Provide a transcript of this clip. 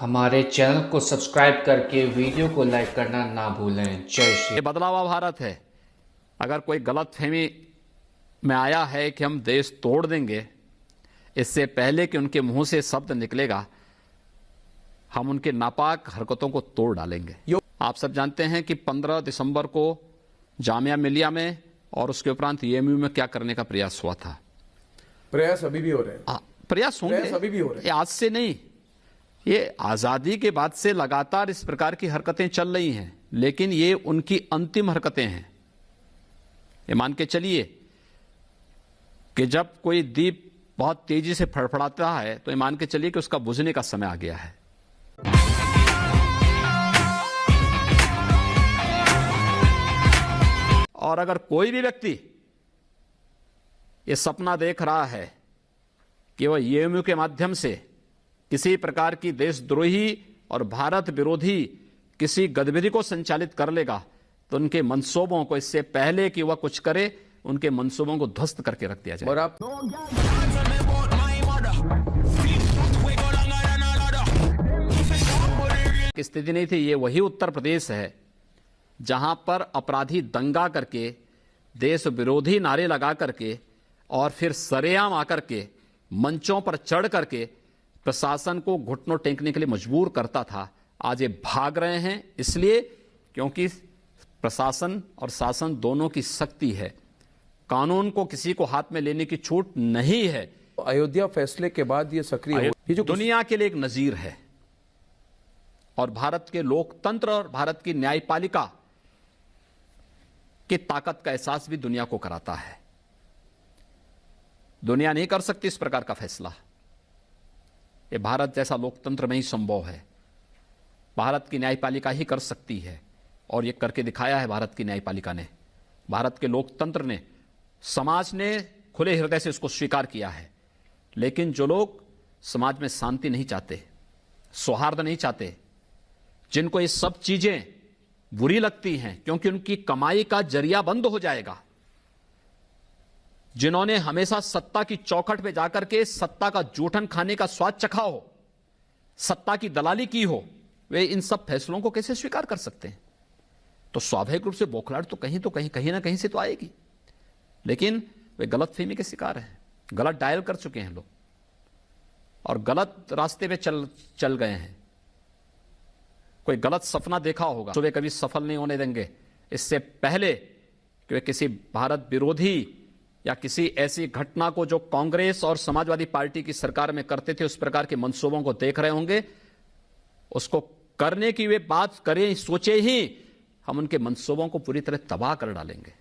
हमारे चैनल को सब्सक्राइब करके वीडियो को लाइक करना ना भूलें। जय श्री। ये बदला हुआ भारत है। अगर कोई गलतफहमी में आया है कि हम देश तोड़ देंगे, इससे पहले कि उनके मुंह से शब्द निकलेगा, हम उनके नापाक हरकतों को तोड़ डालेंगे। आप सब जानते हैं कि 15 दिसंबर को जामिया मिलिया में और उसके उपरांत एएमयू में क्या करने का प्रयास हुआ था। प्रयास अभी भी हो रहे हैं। प्रयास होंगे, अभी भी हो रहे हैं। ये आज से नहीं, ये आजादी के बाद से लगातार इस प्रकार की हरकतें चल रही हैं, लेकिन ये उनकी अंतिम हरकतें हैं। ये मान के चलिए कि जब कोई दीप बहुत तेजी से फड़फड़ाता है तो ये मान के चलिए कि उसका बुझने का समय आ गया है। और अगर कोई भी व्यक्ति ये सपना देख रहा है कि वह एएमयू के माध्यम से किसी प्रकार की देशद्रोही और भारत विरोधी किसी गतिविधि को संचालित कर लेगा, तो उनके मंसूबों को, इससे पहले कि वह कुछ करे, उनके मंसूबों को ध्वस्त करके रख दिया जाए। और आप की स्थिति नहीं थी। ये वही उत्तर प्रदेश है जहां पर अपराधी दंगा करके, देश विरोधी नारे लगा करके और फिर सरेआम आकर के मंचों पर चढ़ करके प्रशासन को घुटनों टेकने के लिए मजबूर करता था। आज ये भाग रहे हैं, इसलिए क्योंकि प्रशासन और शासन दोनों की शक्ति है। कानून को किसी को हाथ में लेने की छूट नहीं है। अयोध्या फैसले के बाद ये सक्रिय ये जो दुनिया के लिए एक नजीर है और भारत के लोकतंत्र और भारत की न्यायपालिका की ताकत का एहसास भी दुनिया को कराता है। दुनिया नहीं कर सकती इस प्रकार का फैसला। ये भारत जैसा लोकतंत्र में ही संभव है। भारत की न्यायपालिका ही कर सकती है और ये करके दिखाया है भारत की न्यायपालिका ने। भारत के लोकतंत्र ने, समाज ने खुले हृदय से इसको स्वीकार किया है। लेकिन जो लोग समाज में शांति नहीं चाहते, सौहार्द नहीं चाहते, जिनको ये सब चीजें बुरी लगती हैं क्योंकि उनकी कमाई का जरिया बंद हो जाएगा, जिन्होंने हमेशा सत्ता की चौखट पे जाकर के सत्ता का जूठन खाने का स्वाद चखा हो, सत्ता की दलाली की हो, वे इन सब फैसलों को कैसे स्वीकार कर सकते हैं? तो स्वाभाविक रूप से बौखलाहट तो कहीं ना कहीं से तो आएगी। लेकिन वे गलतफहमी के शिकार हैं, गलत डायल कर चुके हैं लोग और गलत रास्ते पे चल गए हैं। कोई गलत सपना देखा होगा तो वे कभी सफल नहीं होने देंगे। इससे पहले कि वे किसी भारत विरोधी या किसी ऐसी घटना को जो कांग्रेस और समाजवादी पार्टी की सरकार में करते थे, उस प्रकार के मंसूबों को देख रहे होंगे, उसको करने की वे बात करें, सोचे ही हम उनके मंसूबों को पूरी तरह तबाह कर डालेंगे।